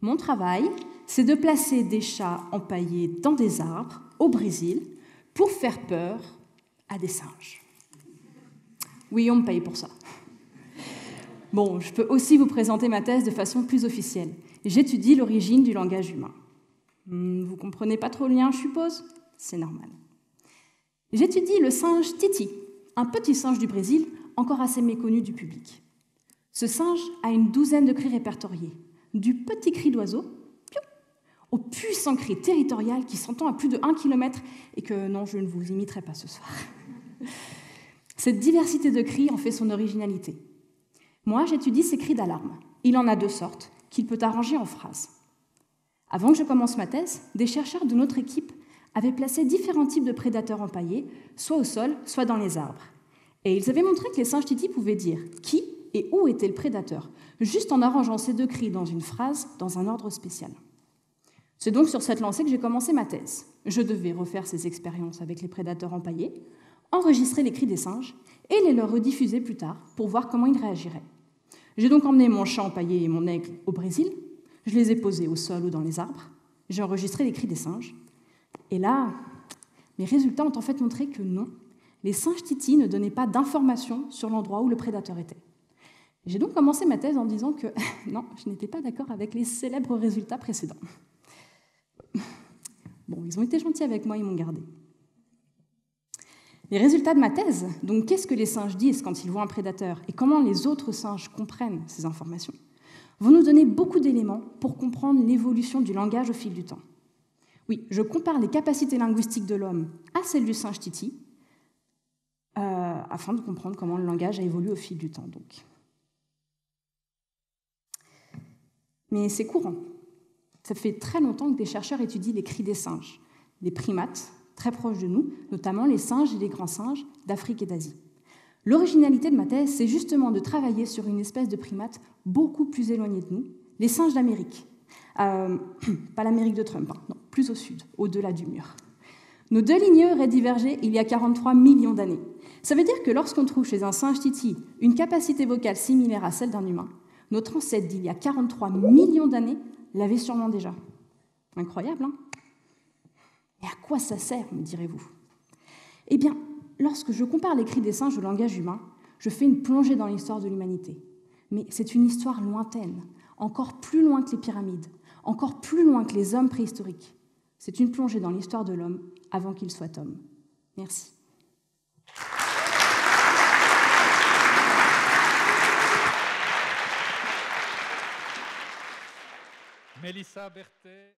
Mon travail, c'est de placer des chats empaillés dans des arbres au Brésil pour faire peur à des singes. Oui, on me paye pour ça. Bon, je peux aussi vous présenter ma thèse de façon plus officielle. J'étudie l'origine du langage humain. Vous comprenez pas trop le lien, je suppose? C'est normal. J'étudie le singe Titi, un petit singe du Brésil, encore assez méconnu du public. Ce singe a une douzaine de cris répertoriés, du petit cri d'oiseau au puissant cri territorial qui s'entend à plus de 1 km et que non, je ne vous imiterai pas ce soir. Cette diversité de cris en fait son originalité. Moi, j'étudie ces cris d'alarme. Il en a 2 sortes, qu'il peut arranger en phrases. Avant que je commence ma thèse, des chercheurs de notre équipe avaient placé différents types de prédateurs empaillés, soit au sol, soit dans les arbres. Et ils avaient montré que les singes Titi pouvaient dire qui et où était le prédateur, juste en arrangeant ces 2 cris dans une phrase, dans un ordre spécial. C'est donc sur cette lancée que j'ai commencé ma thèse. Je devais refaire ces expériences avec les prédateurs empaillés, enregistrer les cris des singes et les leur rediffuser plus tard pour voir comment ils réagiraient. J'ai donc emmené mon chat empaillé et mon aigle au Brésil, je les ai posés au sol ou dans les arbres, j'ai enregistré les cris des singes, et là, mes résultats ont en fait montré que non, les singes Titi ne donnaient pas d'informations sur l'endroit où le prédateur était. J'ai donc commencé ma thèse en disant que non, je n'étais pas d'accord avec les célèbres résultats précédents. Bon, ils ont été gentils avec moi, ils m'ont gardé. Les résultats de ma thèse, donc qu'est-ce que les singes disent quand ils voient un prédateur et comment les autres singes comprennent ces informations, vont nous donner beaucoup d'éléments pour comprendre l'évolution du langage au fil du temps. Oui, je compare les capacités linguistiques de l'homme à celles du singe Titi, afin de comprendre comment le langage a évolué au fil du temps. Donc. Mais c'est courant. Ça fait très longtemps que des chercheurs étudient les cris des singes, des primates très proches de nous, notamment les singes et les grands singes d'Afrique et d'Asie. L'originalité de ma thèse, c'est justement de travailler sur une espèce de primate beaucoup plus éloignée de nous, les singes d'Amérique. Pas l'Amérique de Trump, hein, non, plus au sud, au-delà du mur. Nos 2 lignées auraient divergé il y a 43 millions d'années. Ça veut dire que lorsqu'on trouve chez un singe Titi une capacité vocale similaire à celle d'un humain, notre ancêtre d'il y a 43 millions d'années l'avait sûrement déjà. Incroyable, hein? Et à quoi ça sert, me direz-vous? Eh bien, lorsque je compare les cris des singes au langage humain, je fais une plongée dans l'histoire de l'humanité. Mais c'est une histoire lointaine, encore plus loin que les pyramides, encore plus loin que les hommes préhistoriques. C'est une plongée dans l'histoire de l'homme avant qu'il soit homme. Merci. Mélissa Berthet.